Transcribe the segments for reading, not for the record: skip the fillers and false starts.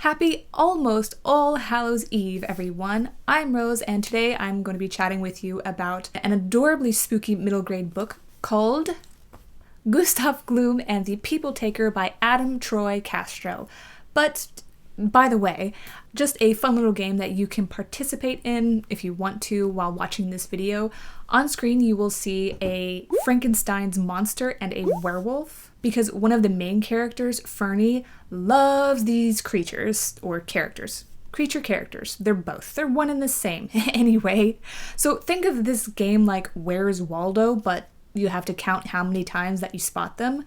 Happy almost All Hallows Eve, everyone. I'm Rose, and today I'm going to be chatting with you about an adorably spooky middle grade book called Gustav Gloom and the People Taker by Adam Troy Castro. But, by the way, just a fun little game that you can participate in if you want to while watching this video. On screen you will see a Frankenstein's monster and a werewolf, because one of the main characters, Fernie, loves these creatures, or characters. Creature characters. They're both. They're one and the same. Anyway, so think of this game like Where's Waldo, but you have to count how many times that you spot them.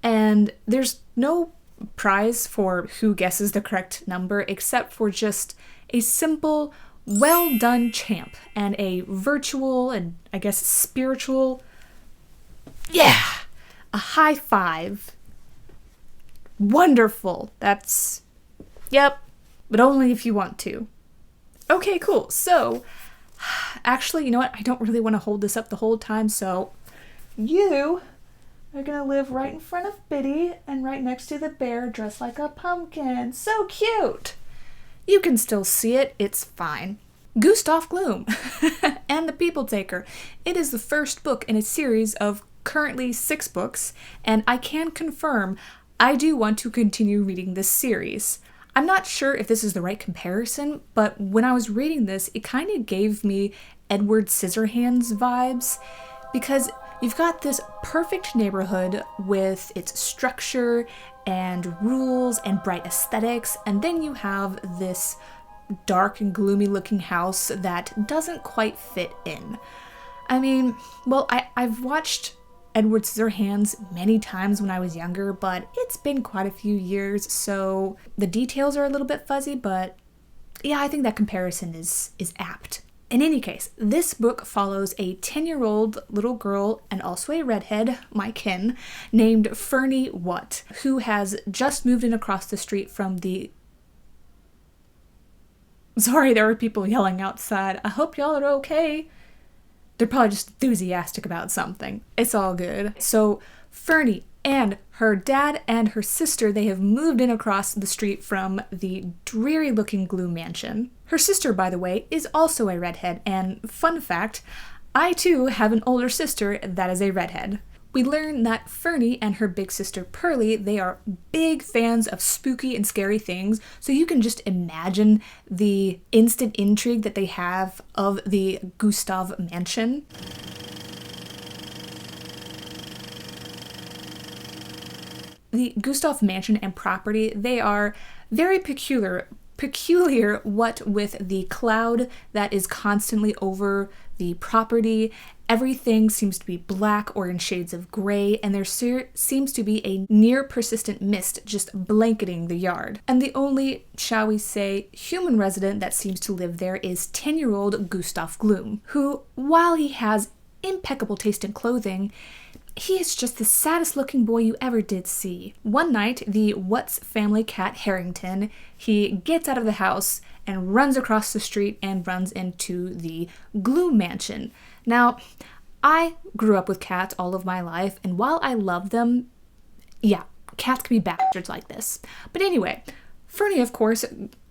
And there's no prize for who guesses the correct number except for just a simple, well done champ and a virtual and I guess spiritual, a high five. Wonderful. That's, yep, but only if you want to. Okay, cool. So, actually, you know what? I don't really want to hold this up the whole time, so you are gonna live right in front of Biddy and right next to the bear dressed like a pumpkin. So cute! You can still see it. It's fine. Gustav Gloom and the People Taker. It is the first book in a series of currently 6 books, and I can confirm I do want to continue reading this series. I'm not sure if this is the right comparison, but when I was reading this, it kind of gave me Edward Scissorhands vibes, because you've got this perfect neighborhood with its structure and rules and bright aesthetics, and then you have this dark and gloomy looking house that doesn't quite fit in. I mean, well, I've watched Edward Scissorhands many times when I was younger, but it's been quite a few years, so the details are a little bit fuzzy, but yeah, I think that comparison is apt. In any case, this book follows a 10-year-old little girl and also a redhead, my kin, named Fernie Watt, who has just moved in across the street from the... Sorry, there were people yelling outside. I hope y'all are okay. They're probably just enthusiastic about something. It's all good. So Fernie and her dad and her sister, they have moved in across the street from the dreary-looking Gloom mansion. Her sister, by the way, is also a redhead, and fun fact, I too have an older sister that is a redhead. We learn that Fernie and her big sister Pearlie, they are big fans of spooky and scary things, so you can just imagine the instant intrigue that they have of the Gustav mansion. The Gustav mansion and property, they are very peculiar, what with the cloud that is constantly over the property. Everything seems to be black or in shades of gray, and there seems to be a near persistent mist just blanketing the yard. And the only, shall we say, human resident that seems to live there is 10-year-old Gustav Gloom, who, while he has impeccable taste in clothing, he is just the saddest looking boy you ever did see. One night, the Watts family cat Harrington, he gets out of the house and runs across the street and runs into the Gloom mansion. Now, I grew up with cats all of my life, and while I love them, yeah, cats can be bastards like this. But anyway, Fernie, of course,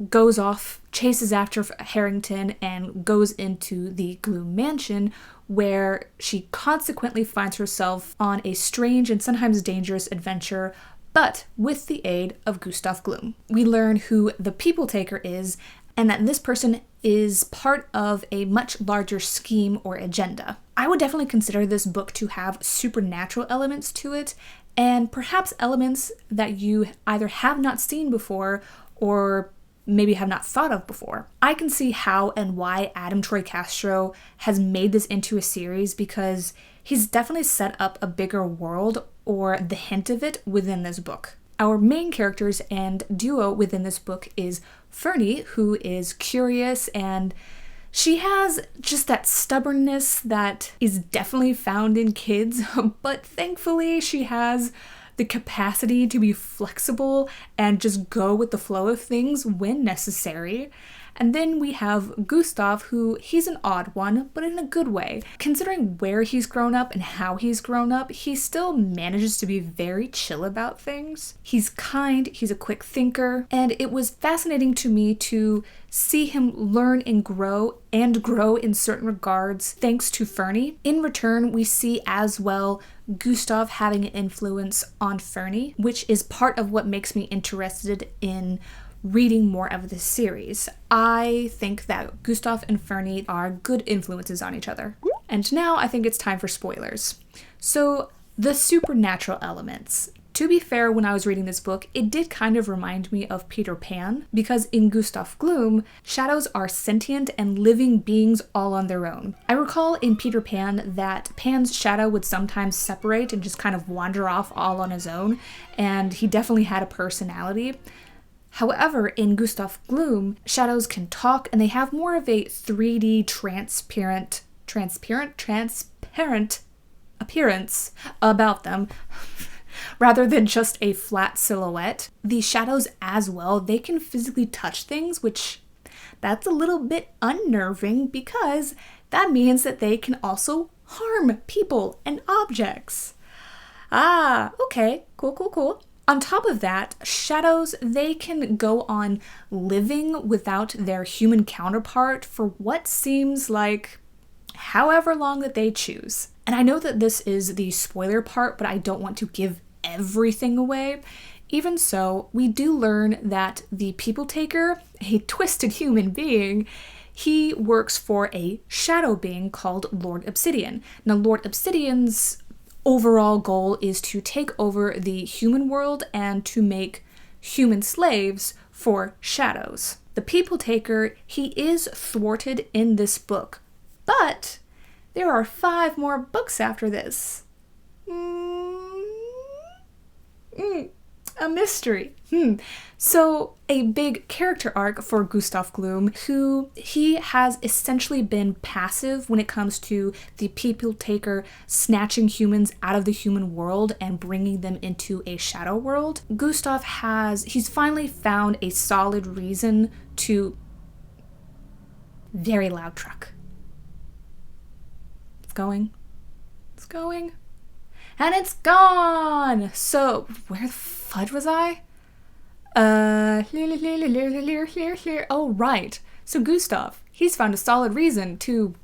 goes off, chases after Harrington, and goes into the Gloom mansion, where she consequently finds herself on a strange and sometimes dangerous adventure, but with the aid of Gustav Gloom. We learn who the People Taker is, and that this person is part of a much larger scheme or agenda. I would definitely consider this book to have supernatural elements to it, and perhaps elements that you either have not seen before or maybe have not thought of before. I can see how and why Adam Troy Castro has made this into a series, because he's definitely set up a bigger world, or the hint of it, within this book. Our main characters and duo within this book is Fernie, who is curious, and she has just that stubbornness that is definitely found in kids, but thankfully she has the capacity to be flexible and just go with the flow of things when necessary. And then we have Gustav, who he's an odd one, but in a good way. Considering where he's grown up and how he's grown up, he still manages to be very chill about things. He's kind, he's a quick thinker, and it was fascinating to me to see him learn and grow in certain regards thanks to Fernie. In return, we see as well Gustav having an influence on Fernie, which is part of what makes me interested in reading more of this series. I think that Gustav and Fernie are good influences on each other. And now I think it's time for spoilers. So, the supernatural elements. To be fair, when I was reading this book, it did kind of remind me of Peter Pan, because in Gustav Gloom, shadows are sentient and living beings all on their own. I recall in Peter Pan that Pan's shadow would sometimes separate and just kind of wander off all on his own, and he definitely had a personality. However, in Gustav Gloom, shadows can talk and they have more of a 3D transparent appearance about them. Rather than just a flat silhouette. The shadows as well, they can physically touch things, which that's a little bit unnerving because that means that they can also harm people and objects. Okay, cool. On top of that, shadows, they can go on living without their human counterpart for what seems like however long that they choose. And I know that this is the spoiler part, but I don't want to give everything away. Even so, we do learn that the People Taker, a twisted human being, he works for a shadow being called Lord Obsidian. Now, Lord Obsidian's overall goal is to take over the human world and to make human slaves for shadows. The People Taker, he is thwarted in this book, but there are 5 more books after this. A mystery. So a big character arc for Gustav Gloom, who he has essentially been passive when it comes to the People Taker snatching humans out of the human world and bringing them into a shadow world. Gustav he's finally found a solid reason to... Very loud truck. It's going. And it's gone! So, where the fudge was I? Oh, right. So Gustav, he's found a solid reason to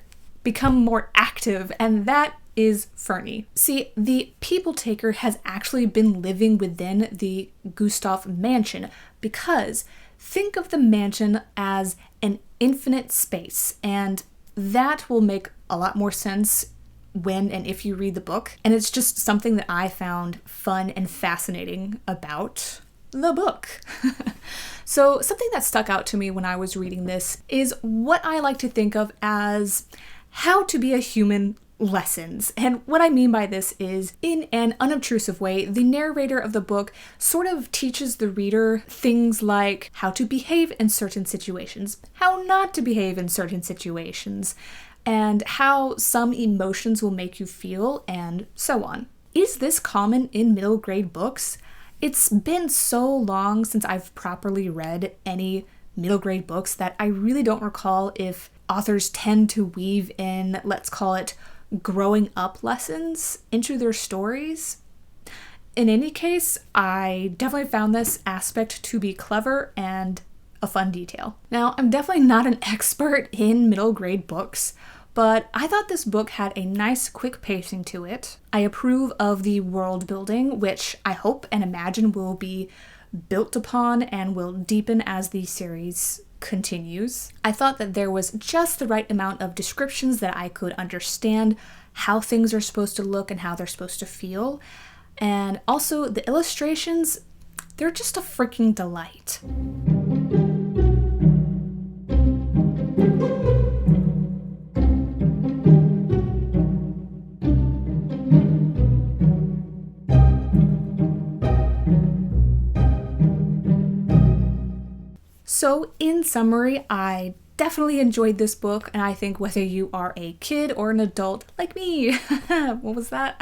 become more active, and that is Fernie. See, the People Taker has actually been living within the Gustav mansion, because think of the mansion as an infinite space, and that will make a lot more sense when and if you read the book. And it's just something that I found fun and fascinating about the book. So something that stuck out to me when I was reading this is what I like to think of as how to be a human lessons. And what I mean by this is, in an unobtrusive way, the narrator of the book sort of teaches the reader things like how to behave in certain situations, how not to behave in certain situations, and how some emotions will make you feel, and so on. Is this common in middle grade books? It's been so long since I've properly read any middle grade books that I really don't recall if authors tend to weave in, let's call it, growing up lessons into their stories. In any case, I definitely found this aspect to be clever and a fun detail. Now, I'm definitely not an expert in middle grade books, but I thought this book had a nice quick pacing to it. I approve of the world building, which I hope and imagine will be built upon and will deepen as the series continues. I thought that there was just the right amount of descriptions that I could understand how things are supposed to look and how they're supposed to feel. And also the illustrations, they're just a freaking delight. So, in summary, I definitely enjoyed this book, and I think whether you are a kid or an adult like me, what was that?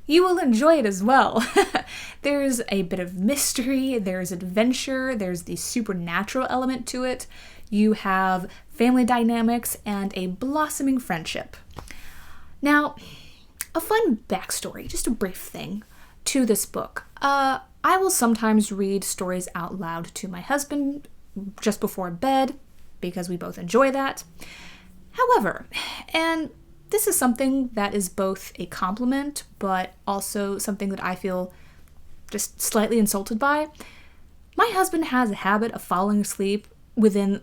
You will enjoy it as well. There's a bit of mystery, there's adventure, there's the supernatural element to it. you have family dynamics and a blossoming friendship. Now, a fun backstory, just a brief thing to this book. I will sometimes read stories out loud to my husband just before bed because we both enjoy that. However, and this is something that is both a compliment but also something that I feel just slightly insulted by, my husband has a habit of falling asleep within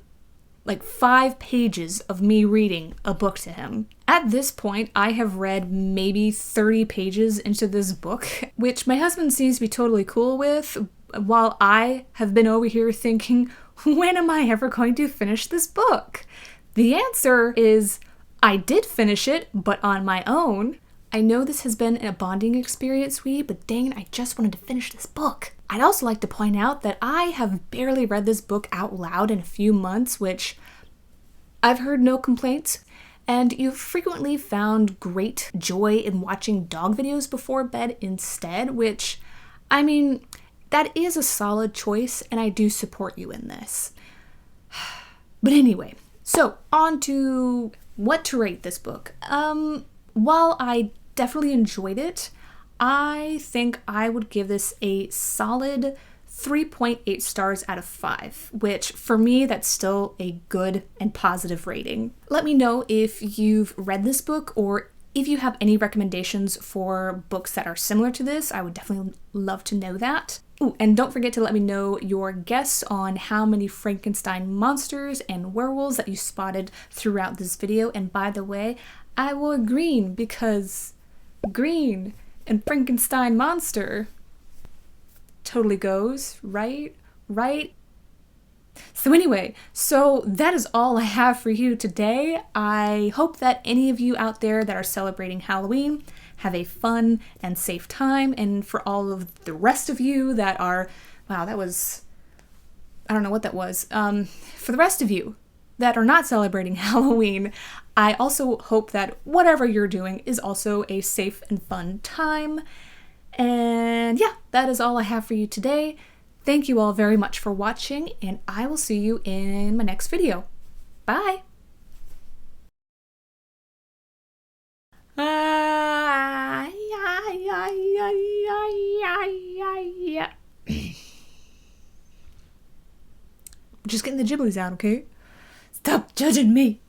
like 5 pages of me reading a book to him. At this point, I have read maybe 30 pages into this book, which my husband seems to be totally cool with, while I have been over here thinking, when am I ever going to finish this book? The answer is, I did finish it, but on my own. I know this has been a bonding experience, sweetie, but dang it, I just wanted to finish this book. I'd also like to point out that I have barely read this book out loud in a few months, which I've heard no complaints, and you've frequently found great joy in watching dog videos before bed instead, which, I mean, that is a solid choice, and I do support you in this. But anyway, so on to what to rate this book. While I definitely enjoyed it, I think I would give this a solid 3.8 stars out of 5, which for me, that's still a good and positive rating. Let me know if you've read this book or if you have any recommendations for books that are similar to this. I would definitely love to know that. Ooh, and don't forget to let me know your guess on how many Frankenstein monsters and werewolves that you spotted throughout this video. And by the way, I wore green because green and Frankenstein monster totally goes, right? Right? So anyway, so that is all I have for you today. I hope that any of you out there that are celebrating Halloween have a fun and safe time. And for all of the rest of you that are, wow, that was, I don't know what that was. For the rest of you that are not celebrating Halloween, I also hope that whatever you're doing is also a safe and fun time. And yeah, that is all I have for you today. Thank you all very much for watching, and I will see you in my next video. Bye! Just getting the gibblies out, okay? Stop judging me!